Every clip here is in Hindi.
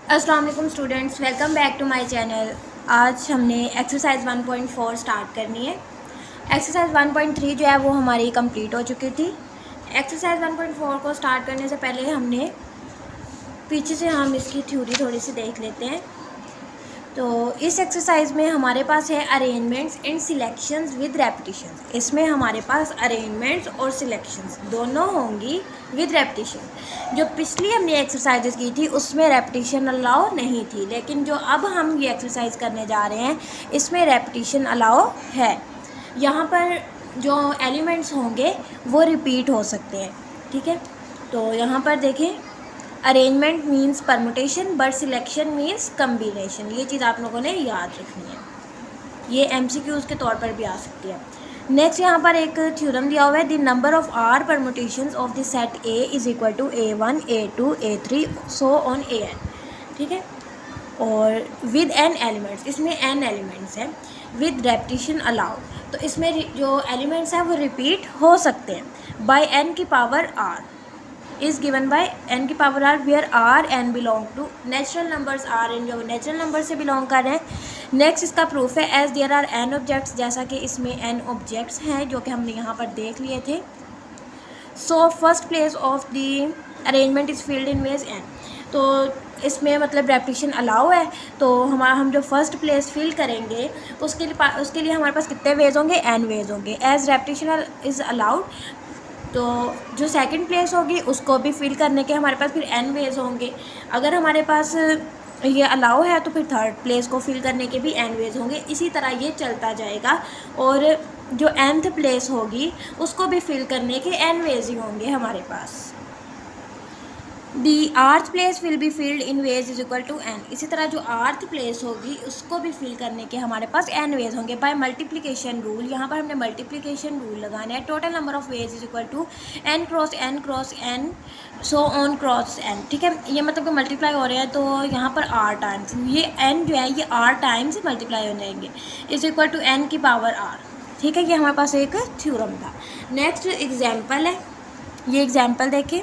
अस्सलाम वालेकुम students, welcome back to my channel. आज हमने एक्सरसाइज 1.4 स्टार्ट करनी है। एक्सरसाइज 1.3 जो है वो हमारी कंप्लीट हो चुकी थी। एक्सरसाइज 1.4 को स्टार्ट करने से पहले हमने पीछे से हम इसकी थ्योरी थोड़ी सी देख लेते हैं। तो इस एक्सरसाइज में हमारे पास है arrangements and selections with repetitions. इसमें हमारे पास अरेंजमेंट्स और सिलेक्शंस दोनों होंगी विद रेपिटेशन। जो पिछली हमने एक्सरसाइजेस की थी उसमें रेपिटेशन अलाउ नहीं थी, लेकिन जो अब हम ये एक्सरसाइज करने जा रहे हैं इसमें रेपिटेशन अलाउ है। यहाँ पर जो एलिमेंट्स होंगे वो रिपीट हो सकते हैं, ठीक है। तो यहाँ पर देखें, arrangement means permutation but selection means combination. ये चीज़ आप लोगों ने याद रखनी है, ये एमसीक्यूज़ के तौर पर भी आ सकती है। नेक्स्ट यहाँ पर एक थ्योरम दिया हुआ है, the number of r permutations of the set A is equal to A1 A2 A3 so on AN, ठीक है। और विद एन एलिमेंट्स, इसमें एन एलिमेंट्स हैं, विद रेपिटेशन अलाउड। तो इसमें जो एलिमेंट्स हैं वो रिपीट हो सकते हैं बाय एन की power r is given by n की पावर r where r n belong to natural numbers r n जो नेचुरल नंबर से बिलोंग कर रहे हैं। नेक्स्ट इसका प्रूफ है, as there are n objects, जैसा कि इसमें n ऑब्जेक्ट्स हैं जो कि हमने यहाँ पर देख लिए थे। So first place of the arrangement is filled in ways n। तो इसमें मतलब रेपिटेशन अलाउ है, तो हम जो फर्स्ट प्लेस फिल करेंगे उसके लिए हमारे पास कितने वेज होंगे, n वेज होंगे। एज रेपिटेशन इज़ अलाउड, तो जो सेकंड प्लेस होगी उसको भी फिल करने के हमारे पास फिर n वेज होंगे। अगर हमारे पास ये अलाउ है तो फिर थर्ड प्लेस को फिल करने के भी n वेज होंगे। इसी तरह ये चलता जाएगा और जो nth प्लेस होगी उसको भी फिल करने के n वेज ही होंगे हमारे पास। The rth place will be filled in ways is equal to n। इसी तरह जो आर्थ प्लेस होगी उसको भी फिल करने के हमारे पास n वेज होंगे बाय मल्टीप्लिकेशन रूल। यहाँ पर हमने मल्टीप्लिकेशन रूल लगाना है। Total number of ways is equal to n cross n so on cross n, ठीक है। ये मतलब कि मल्टीप्लाई हो रहे हैं तो यहाँ पर r टाइम्स ये n जो है ये r टाइम्स मल्टीप्लाई हो जाएंगे, इज इक्वल टू n की पावर r, ठीक है। ये हमारे पास एक थ्योरम था। नेक्स्ट एग्जाम्पल है, ये एग्जाम्पल देखें।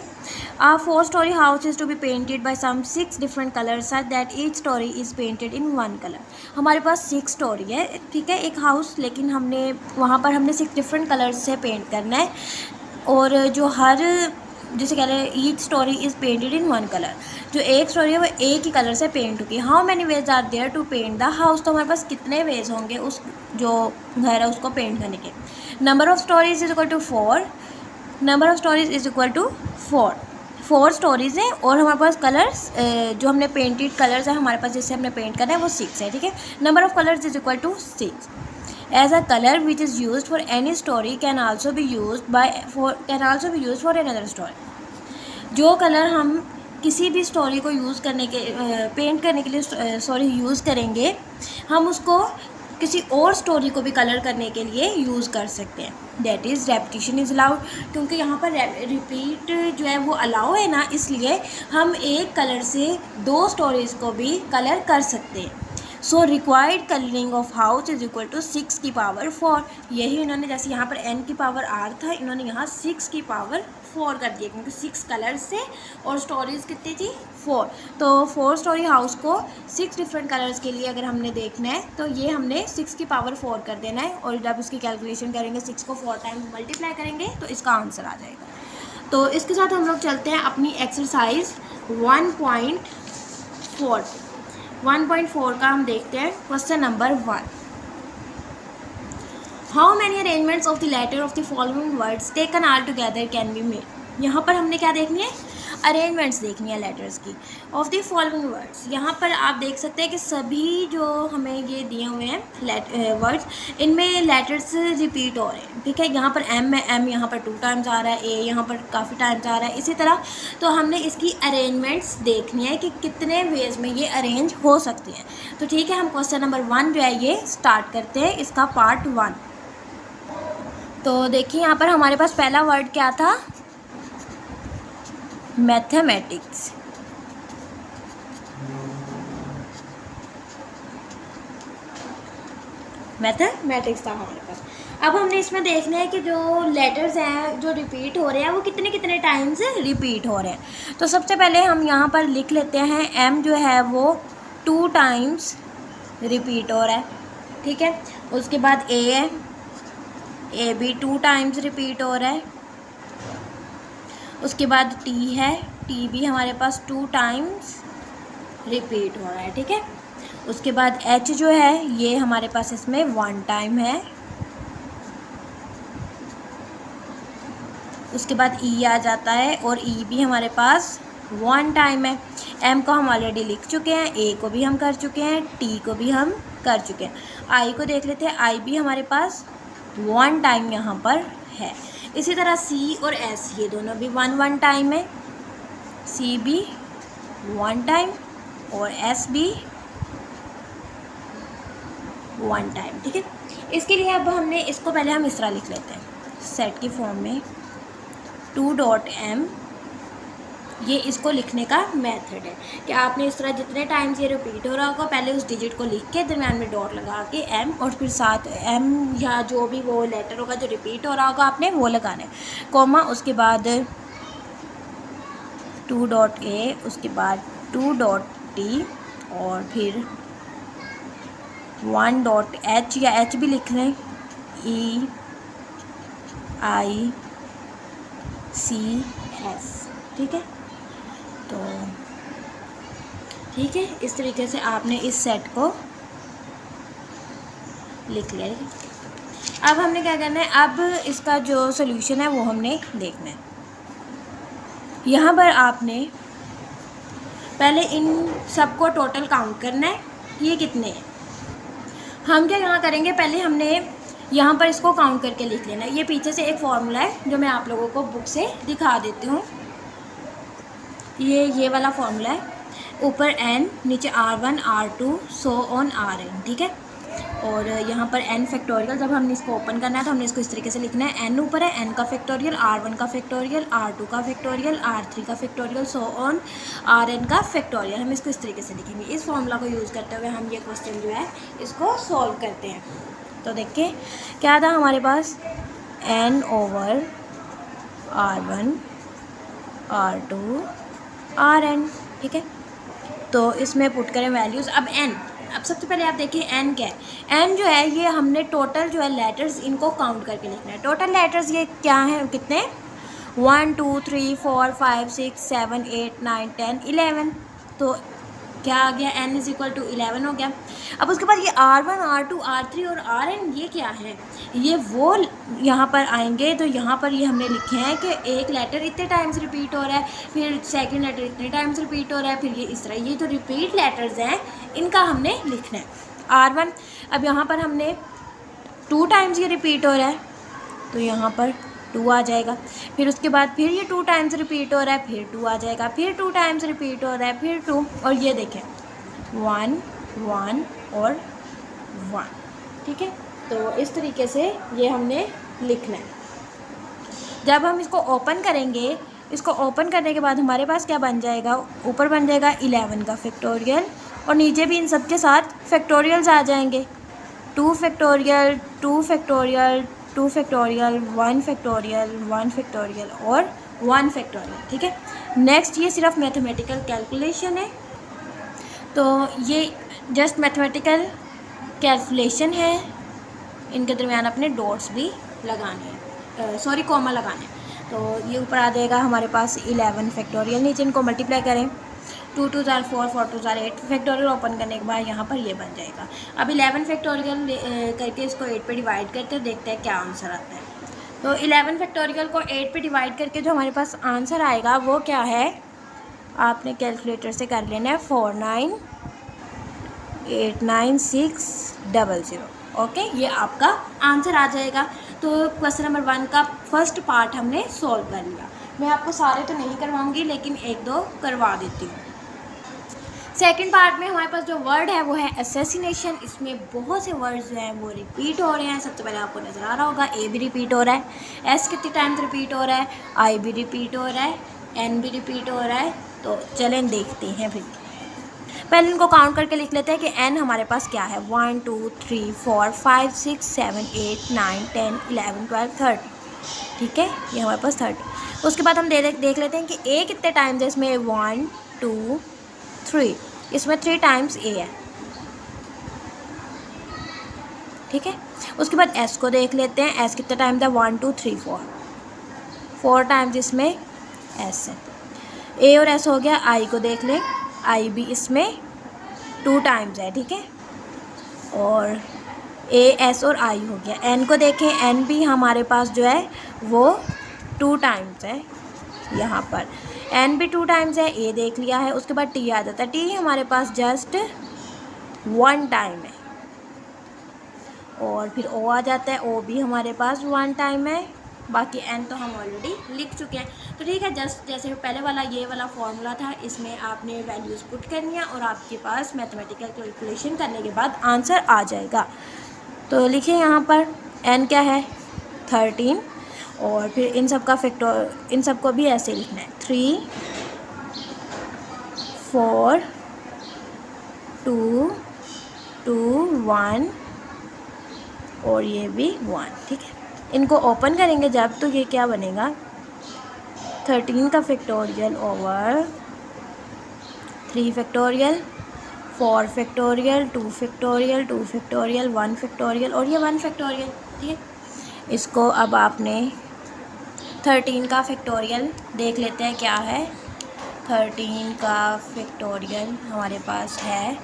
A 4-story house is to be painted by some 6 different colors such that each story is painted in one color। हमारे पास 6 स्टोरी है, ठीक है, एक हाउस, लेकिन वहाँ पर हमने 6 डिफरेंट कलर्स से पेंट करना है। और जो हर जैसे कह रहे हैं each storey is painted in one colour, जो एक स्टोरी है वो एक ही कलर से पेंट होगी। How many ways are there to paint the house. तो हमारे पास कितने वेज होंगे उस जो घर है उसको पेंट करने के। Number of storeys is equal to 4, number of storeys is equal to 4 storeys हैं और हमारे पास कलर्स जो हमने पेंटेड कलर्स है हमारे पास जिससे हमने पेंट करना है वो 6 है, ठीक है। Number of colours is equal to 6। As a colour which is use for any storey can also be use for another storey. जो कलर हम किसी भी स्टोरी को यूज़ करने के पेंट करने के लिए यूज़ करेंगे, हम उसको किसी और स्टोरी को भी कलर करने के लिए यूज़ कर सकते हैं। That is repetition is allowed, क्योंकि यहाँ पर रिपीट जो है वो अलाउ है ना, इसलिए हम एक कलर से 2 स्टोरीज़ को भी कलर कर सकते हैं। So required colouring of house is equal to 6 की पावर 4। यही इन्होंने, जैसे यहाँ पर n की पावर r था, इन्होंने यहाँ 6 की पावर 4 कर दिया, क्योंकि 6 कलर से और स्टोरीज़ कितनी थी 4। तो 4 स्टोरी हाउस को 6 डिफरेंट कलर्स के लिए अगर हमने देखना है तो ये हमने 6 की पावर 4 कर देना है। और जब इसकी कैलकुलेशन करेंगे 6 को 4 टाइम्स मल्टीप्लाई करेंगे तो इसका आंसर आ जाएगा। तो इसके साथ हम लोग चलते हैं अपनी एक्सरसाइज 1.4 का हम देखते हैं। Question number 1, how many arrangements of the letter of the following words taken all together can be made. यहाँ पर हमने क्या देखनी है, अरेंजमेंट्स देखनी है लेटर्स की ऑफ द फॉलोइंग वर्ड्स। यहाँ पर आप देख सकते हैं कि सभी जो हमें ये दिए हुए हैं वर्ड्स, इनमें लेटर्स रिपीट हो रहे हैं, ठीक है। यहाँ पर m है, m यहाँ पर 2 टाइम्स आ रहा है, a यहाँ पर काफ़ी टाइम्स आ रहा है। इसी तरह तो हमने इसकी अरेंजमेंट्स देखनी है कि कितने वेज में ये अरेंज हो सकती हैं। तो ठीक है, हम क्वेश्चन नंबर 1 जो है ये स्टार्ट करते हैं, इसका पार्ट 1। तो देखिए यहाँ पर हमारे पास पहला वर्ड क्या था, मैथमेटिक्स। मैथमेटिक्स था हमारे पास। अब हमने इसमें देखना है कि जो लेटर्स हैं जो रिपीट हो रहे हैं वो कितने कितने टाइम्स रिपीट हो रहे हैं। तो सबसे पहले हम यहाँ पर लिख लेते हैं एम जो है वो 2 टाइम्स रिपीट हो रहा है, ठीक है। उसके बाद ए है, ए भी 2 टाइम्स रिपीट हो रहा है। उसके बाद टी है, टी भी हमारे पास 2 टाइम्स रिपीट हो रहा है, ठीक है। उसके बाद एच जो है ये हमारे पास इसमें 1 टाइम है। उसके बाद ई आ जाता है और ई भी हमारे पास 1 टाइम है। एम को हम ऑलरेडी लिख चुके हैं, ए को भी हम कर चुके हैं, टी को भी हम कर चुके हैं। आई को देख लेते हैं, आई भी हमारे पास 1 टाइम यहाँ पर है। इसी तरह सी और एस ये दोनों भी 1 टाइम है, सी भी 1 टाइम और एस भी 1 टाइम, ठीक है। इसके लिए अब हमने इसको पहले हम इस तरह लिख लेते हैं सेट की फॉर्म में 2.m, ये इसको लिखने का मेथड है कि आपने इस तरह जितने टाइम्स ये रिपीट हो रहा होगा पहले उस डिजिट को लिख के दरम्यान में डॉट लगा के एम और फिर साथ एम या जो भी वो लेटर होगा जो रिपीट हो रहा होगा आपने वो लगाना है, कॉमा, उसके बाद 2.a, उसके बाद 2.t और फिर 1.h या h भी लिख लें, E I C S, ठीक है। तो ठीक है, इस तरीके से आपने इस सेट को लिख लिया। अब हमने क्या करना है, अब इसका जो सॉल्यूशन है वो हमने देखना है। यहाँ पर आपने पहले इन सबको टोटल काउंट करना है कि ये कितने हैं। हम क्या यहाँ करेंगे, पहले हमने यहाँ पर इसको काउंट करके लिख लेना है। ये पीछे से एक फॉर्मूला है जो मैं आप लोगों को बुक से दिखा देती हूँ। ये वाला फॉर्मूला है, ऊपर n, नीचे r1 r2 so on rn, ठीक है। और यहाँ पर n फैक्टोरियल, जब हमने इसको ओपन करना है तो हमने इसको इस तरीके से लिखना है, n ऊपर है, n का फैक्टोरियल, r1 का फैक्टोरियल, r2 का फैक्टोरियल, r3 का फैक्टोरियल, सो ऑन rn का फैक्टोरियल। हम इसको इस तरीके से लिखेंगे। इस फॉर्मूला को यूज़ करते हुए हम ये क्वेश्चन जो है इसको सॉल्व करते हैं। तो देखिए क्या था हमारे पास, n over r1 r2 rn, ठीक है। तो इसमें पुट करें वैल्यूज़। अब n, अब सबसे पहले आप देखिए n क्या है। n जो है ये हमने टोटल जो है लेटर्स इनको काउंट करके लिखना है। टोटल लेटर्स ये क्या हैं, कितने, 1 2 3 4 5 6 7 8 9 10 11। तो क्या आ गया, n इज इक्वल टू 11 हो गया। अब उसके बाद ये r1 r2 r3 और rn ये क्या है, ये वो यहाँ पर आएंगे। तो यहाँ पर ये हमने लिखे हैं कि एक लेटर इतने टाइम्स रिपीट हो रहा है, फिर सेकंड लेटर इतने टाइम्स रिपीट हो रहा है, फिर ये इस तरह, ये जो रिपीट लेटर्स हैं इनका हमने लिखना है। r1 अब यहाँ पर हमने 2 टाइम्स ये रिपीट हो रहा है तो यहाँ पर 2 आ जाएगा। फिर उसके बाद फिर ये 2 टाइम्स रिपीट हो रहा है, फिर 2 आ जाएगा, फिर 2 टाइम्स रिपीट हो रहा है, फिर 2, और ये देखें 1 1 और 1, ठीक है। तो इस तरीके से ये हमने लिखना है। जब हम इसको ओपन करेंगे, इसको ओपन करने के बाद हमारे पास क्या बन जाएगा, ऊपर बन जाएगा 11 का फैक्टोरियल और नीचे भी इन सब के साथ फैक्टोरियल्स आ जाएंगे, 2 factorial 2 factorial 2 factorial 1 factorial 1 factorial और 1 फैक्टोरियल, ठीक है। नेक्स्ट ये सिर्फ मैथमेटिकल कैलकुलेशन है, तो ये जस्ट मैथमेटिकल कैलकुलेशन है। इनके दरमियान अपने डॉट्स भी लगाने हैं, सॉरी कॉमा लगाने हैं। तो ये ऊपर आ जाएगा हमारे पास 11 फैक्टोरियल, नीचे इनको मल्टीप्लाई करें, 2 2 ज़ार 4 4 2 ज़ार 8 फैक्टोरियल ओपन करने के बाद यहाँ पर ये बन जाएगा। अब 11 फैक्टोरियल करके इसको 8 पे डिवाइड करते हैं, देखते हैं क्या आंसर आता है। तो 11 फैक्टोरियल को 8 पे डिवाइड करके जो हमारे पास आंसर आएगा वो क्या है, आपने कैलकुलेटर से कर लेना है, 4989600। ओके, ये आपका आंसर आ जाएगा। तो क्वेश्चन नंबर 1 का फर्स्ट पार्ट हमने सॉल्व कर लिया। मैं आपको सारे तो नहीं करवाऊंगी लेकिन 1-2 करवा देती हूँ। सेकंड पार्ट में हमारे पास जो वर्ड है वो है असैसिनेशन। इसमें बहुत से वर्ड्स जो हैं वो रिपीट हो रहे हैं। सबसे पहले आपको नज़र आ रहा होगा ए भी रिपीट हो रहा है, एस कितनी टाइम्स रिपीट हो रहा है, आई भी रिपीट हो रहा है, एन भी रिपीट हो रहा है। तो चलें देखते हैं। फिर पहले इनको काउंट करके लिख लेते हैं कि n हमारे पास क्या है, 1 2 3 4 5 6 7 8 9 10 11 12 13, ठीक है, ये हमारे पास 30। उसके बाद हम देख लेते हैं कि a कितने टाइम्स है इसमें, 1 2 3, इसमें 3 टाइम्स a है, ठीक है। उसके बाद s को देख लेते हैं, s कितने टाइम्स है, 1 2 3 4 टाइम्स इसमें s है। a और s हो गया। i को देख लें, i भी इसमें 2 टाइम्स है, ठीक है, और a s और i हो गया। n को देखें, n भी हमारे पास जो है वो 2 टाइम्स है, यहाँ पर n भी 2 टाइम्स है, a देख लिया है। उसके बाद t आ जाता है, t हमारे पास जस्ट 1 टाइम है, और फिर o आ जाता है, o भी हमारे पास 1 टाइम है, बाकी n तो हम ऑलरेडी लिख चुके हैं। तो ठीक है, जस्ट जैसे पहले वाला ये वाला फॉर्मूला था, इसमें आपने वैल्यूज़ पुट करनी है और आपके पास मैथमेटिकल कैलकुलेशन करने के बाद आंसर आ जाएगा। तो लिखिए यहाँ पर n क्या है, 13, और फिर इन सब को भी ऐसे लिखना है, 3 4 2 2 1, और ये भी 1, ठीक है। इनको ओपन करेंगे जब, तो ये क्या बनेगा, 13 का factorial over 3 factorial 4 factorial 2 factorial 2 factorial 1 factorial, और ये 1 फैक्टोरियल, ठीक है। इसको अब आपने 13 का फैक्टोरियल देख लेते हैं क्या है। 13 का फैक्टोरियल हमारे पास है,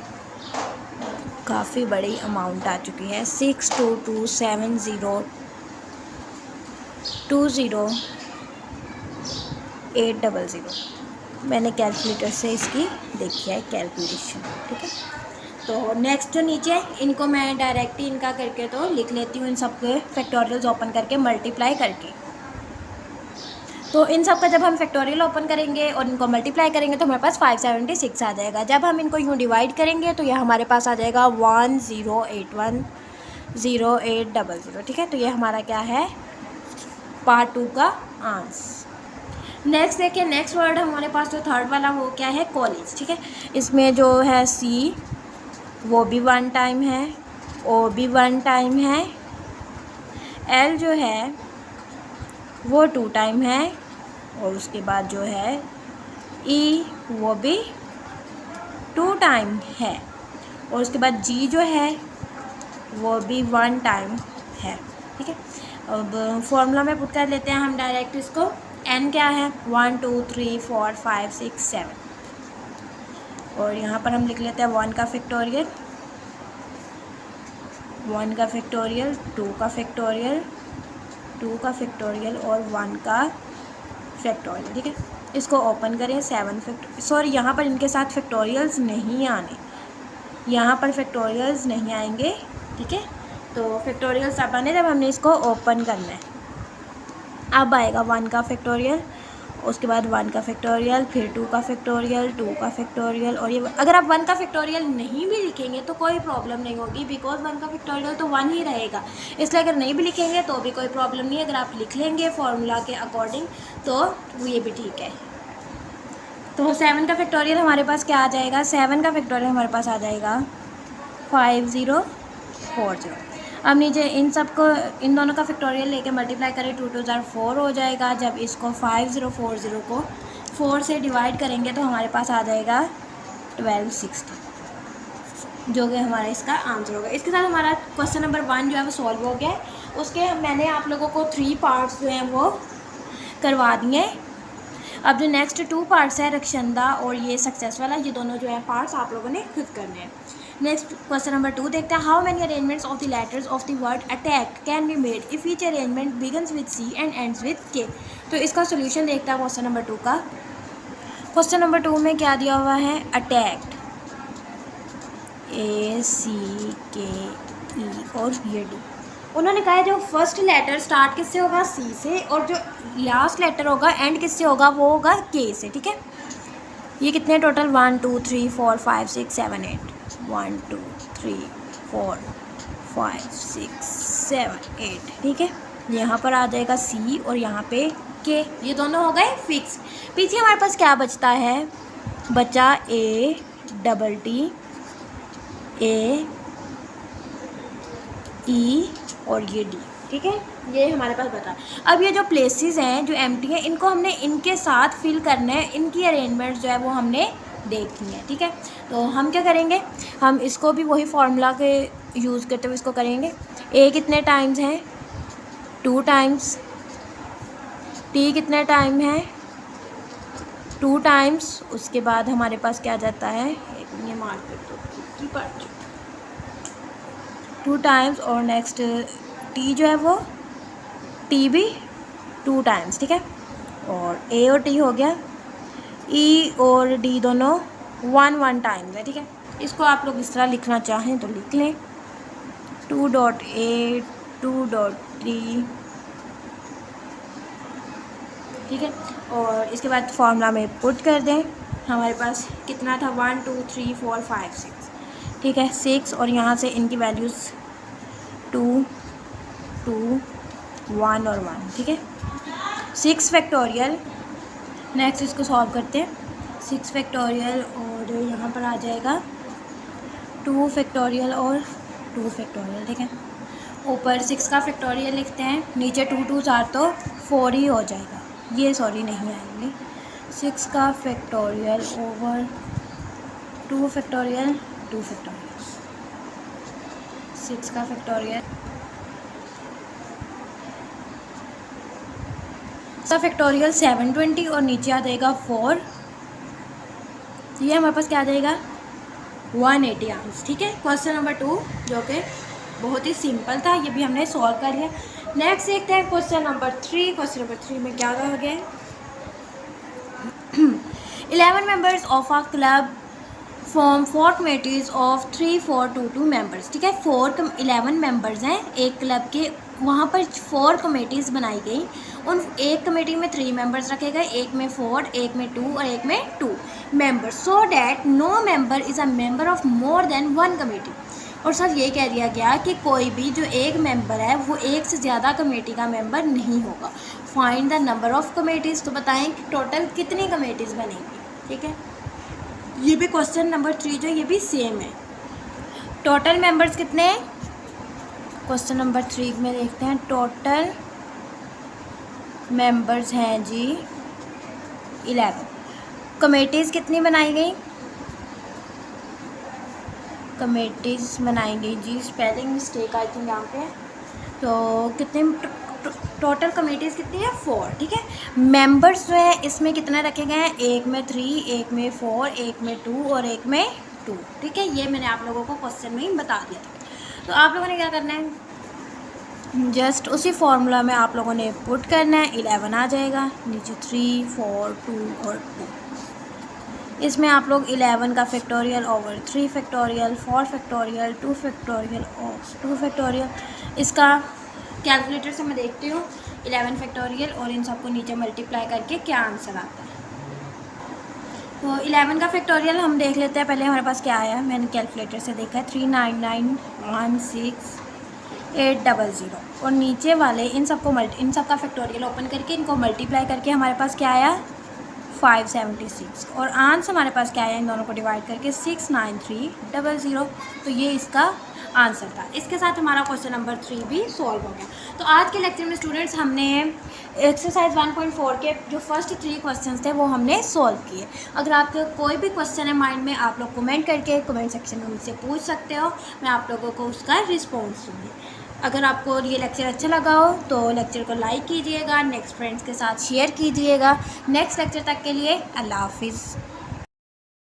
काफ़ी बड़ी अमाउंट आ चुकी है, 6227020800। मैंने कैलकुलेटर से इसकी देखी है कैलकुलेशन, ठीक है। तो नेक्स्ट जो नीचे, इनको मैं डायरेक्ट ही इनका करके तो लिख लेती हूँ, इन सब के फैक्टोरियल्स ओपन करके मल्टीप्लाई करके। तो इन सब का जब हम फैक्टोरियल ओपन करेंगे और इनको मल्टीप्लाई करेंगे तो हमारे पास 576 आ जाएगा। जब हम इनको यूँ डिवाइड करेंगे तो यह हमारे पास आ जाएगा 10810800, ठीक है। तो ये हमारा क्या है, पार्ट 2 का आंसर। नेक्स्ट देखिए, नेक्स्ट वर्ड हमारे पास जो थर्ड वाला वो क्या है, कॉलेज, ठीक है। इसमें जो है सी वो भी 1 टाइम है, ओ भी 1 टाइम है, एल जो है वो 2 टाइम है, और उसके बाद जो है ई वो भी 2 टाइम है, और उसके बाद जी जो है वो भी 1 टाइम है, ठीक है। अब फॉर्मूला में पुट कर लेते हैं हम डायरेक्ट इसको। एन क्या है, 1 2 3 4 5 6 7, और यहाँ पर हम लिख लेते हैं 1 का फैक्टोरियल 1 का फैक्टोरियल 2 का फैक्टोरियल 2 का फैक्टोरियल और 1 का फैक्टोरियल, ठीक है। इसको ओपन करें, 7 सॉरी यहाँ पर इनके साथ फैक्टोरियल्स नहीं आने, यहाँ पर फैक्टोरियल्स नहीं आएंगे, ठीक है। तो फैक्टोरियल्स अब आने जब हमने इसको ओपन करना है। अब आएगा 1 का फैक्टोरियल, उसके बाद 1 का फैक्टोरियल, फिर 2 का फैक्टोरियल 2 का फैक्टोरियल, और ये अगर आप 1 का फैक्टोरियल नहीं भी लिखेंगे तो कोई प्रॉब्लम नहीं होगी, बिकॉज 1 का फैक्टोरियल तो 1 ही रहेगा, इसलिए अगर नहीं भी लिखेंगे तो भी कोई प्रॉब्लम नहीं है। अगर आप लिख लेंगे फॉर्मूला के अकॉर्डिंग तो ये भी ठीक है। तो 7 का फैक्टोरियल हमारे पास क्या आ जाएगा, 7 का फैक्टोरियल हमारे पास आ जाएगा 5040। अब नीचे इन सब को, इन दोनों का फैक्टोरियल लेके मल्टीप्लाई करें, 2 2 4 हो जाएगा। जब इसको 5040 को 4 से डिवाइड करेंगे तो हमारे पास आ जाएगा 1260, जो कि हमारा इसका आंसर होगा। इसके साथ हमारा क्वेश्चन नंबर 1 जो है वो सॉल्व हो गया है। उसके मैंने आप लोगों को 3 पार्ट्स जो हैं वो करवा दिए। अब जो नेक्स्ट 2 पार्ट्स है, रक्षंदा और ये सक्सेस वाला, ये दोनों जो है पार्ट्स आप लोगों ने खुद करने हैं। नेक्स्ट क्वेश्चन नंबर 2 देखते हैं, how many arrangements of the letters of the word attack can be made if each arrangement begins with C and ends with K. तो इसका सोल्यूशन देखते हैं क्वेश्चन नंबर 2 का। क्वेश्चन नंबर 2 में क्या दिया हुआ है, अटैक्ड, ACKE और ये D। उन्होंने कहा है जो फर्स्ट लेटर स्टार्ट किससे होगा, सी से, और जो लास्ट लेटर होगा एंड किससे होगा, वो होगा के से, ठीक है। ये कितने टोटल, 1 2 3 4 5 6 7 8, 1 2 3 4 5 6 7 8, ठीक है। यहाँ पर आ जाएगा सी और यहाँ पे के, ये दोनों हो गए फिक्स। पीछे हमारे पास क्या बचता है, बचा A डबल टी ए ई और ये डी, ठीक है, ये हमारे पास बता। अब ये जो प्लेसेस हैं जो एम्प्टी हैं इनको हमने इनके साथ फिल करना है, इनकी अरेंजमेंट जो है वो हमने देखनी है, ठीक है। तो हम क्या करेंगे, हम इसको भी वही फार्मूला के यूज़ करते हुए इसको करेंगे। ए कितने टाइम्स हैं, 2 टाइम्स, टी कितने टाइम है, 2 टाइम्स, उसके बाद हमारे पास क्या जाता है, ये मार कर दो, 2 टाइम्स, और नेक्स्ट टी जो है वो टी भी 2 टाइम्स, ठीक है। और ए और टी हो गया, ई और डी दोनों 1 टाइम्स है, ठीक है। इसको आप लोग इस तरह लिखना चाहें तो लिख लें, 2.A 2.T, ठीक है। और इसके बाद फार्मूला में पुट कर दें, हमारे पास कितना था, 1 2 3 4 5 6, ठीक है, 6, और यहाँ से इनकी वैल्यूज़ 2 2 1 और 1, ठीक है। 6 फैक्टोरियल, नेक्स्ट इसको सॉल्व करते हैं, 6 फैक्टोरियल और यहाँ पर आ जाएगा 2 फैक्टोरियल और 2 फैक्टोरियल, ठीक है। ऊपर 6 का फैक्टोरियल लिखते हैं, नीचे 2 2 4 तो 4 ही हो जाएगा, ये सॉरी नहीं आएंगे, 6 का फैक्टोरियल ओवर 2 फैक्टोरियल 2 फैक्टोरियल, 6 का फैक्टोरियल फैक्टोरियल 720 और नीचे आ जाएगा 4, ये हमारे पास क्या आ जाएगा 180 आंसर, ठीक है। क्वेश्चन नंबर 2 जो कि बहुत ही सिंपल था, ये भी हमने सॉल्व कर लिया। नेक्स्ट देखते हैं क्वेश्चन नंबर 3। क्वेश्चन नंबर 3 में क्या हो गया, 11 members of a club form 4 committees of 3 4 2 2 members, ठीक है। 11 मेंबर्स हैं एक क्लब के, वहाँ पर 4 कमेटीज़ बनाई गई, उन एक कमेटी में 3 मेंबर्स रखे गए, एक में 4, एक में 2 और एक में 2 members, so that no member is a member of more than 1 committee. और सर ये कह दिया गया कि कोई भी जो एक मेंबर है वो एक से ज़्यादा कमेटी का मेंबर नहीं होगा। Find the number of committees, तो बताएं कि टोटल कितनी कमेटीज़ बनेंगी, ठीक है। ये भी क्वेश्चन नंबर 3 जो ये भी सेम है, टोटल मेंबर्स कितने हैं, क्वेश्चन नंबर 3 में देखते हैं, टोटल मेंबर्स हैं जी 11, कमेटीज़ कितनी बनाई गई, कमेटीज़ बनाई गई जी, स्पेलिंग मिस्टेक आई थिंक यहाँ पे, तो कितने टोटल कमेटीज़ कितनी है 4, ठीक है। मेंबर्स जो है इसमें कितने रखे गए हैं, एक में 3, एक में 4, एक में 2 और एक में 2, ठीक है। ये मैंने आप लोगों को क्वेश्चन में ही बता दिया था। तो आप लोगों ने क्या करना है, जस्ट उसी फार्मूला में आप लोगों ने पुट करना है, 11 आ जाएगा, नीचे 3 4 2 और 2, इसमें आप लोग 11 का factorial over 3 factorial 4 factorial 2 factorial और 2 फैक्टोरियल, इसका कैलकुलेटर से मैं देखती हूँ 11 फैक्टोरियल और इन सबको नीचे मल्टीप्लाई करके क्या आंसर आता है। तो 11 का फैक्टोरियल हम देख लेते हैं पहले, हमारे पास क्या आया, मैंने कैलकुलेटर से देखा है 39916,800, और नीचे वाले इन सबका फैक्टोरियल ओपन करके इनको मल्टीप्लाई करके हमारे पास क्या आया 576, और आंसर हमारे पास क्या आया, इन दोनों को डिवाइड करके 69300, तो ये इसका आंसर था। इसके साथ हमारा क्वेश्चन नंबर 3 भी सॉल्व हो गया। तो आज के लेक्चर में स्टूडेंट्स हमने एक्सरसाइज 1.4 के जो फर्स्ट 3 क्वेश्चंस थे वो हमने सॉल्व किए। अगर आपका कोई भी क्वेश्चन है माइंड में, आप लोग कमेंट करके कमेंट सेक्शन में मुझसे पूछ सकते हो, मैं आप लोगों को उसका रिस्पॉन्स दूँगी। अगर आपको ये लेक्चर अच्छा लगा हो तो लेक्चर को लाइक कीजिएगा, नेक्स्ट फ्रेंड्स के साथ शेयर कीजिएगा। नेक्स्ट लेक्चर तक के लिए अल्लाह हाफिज़।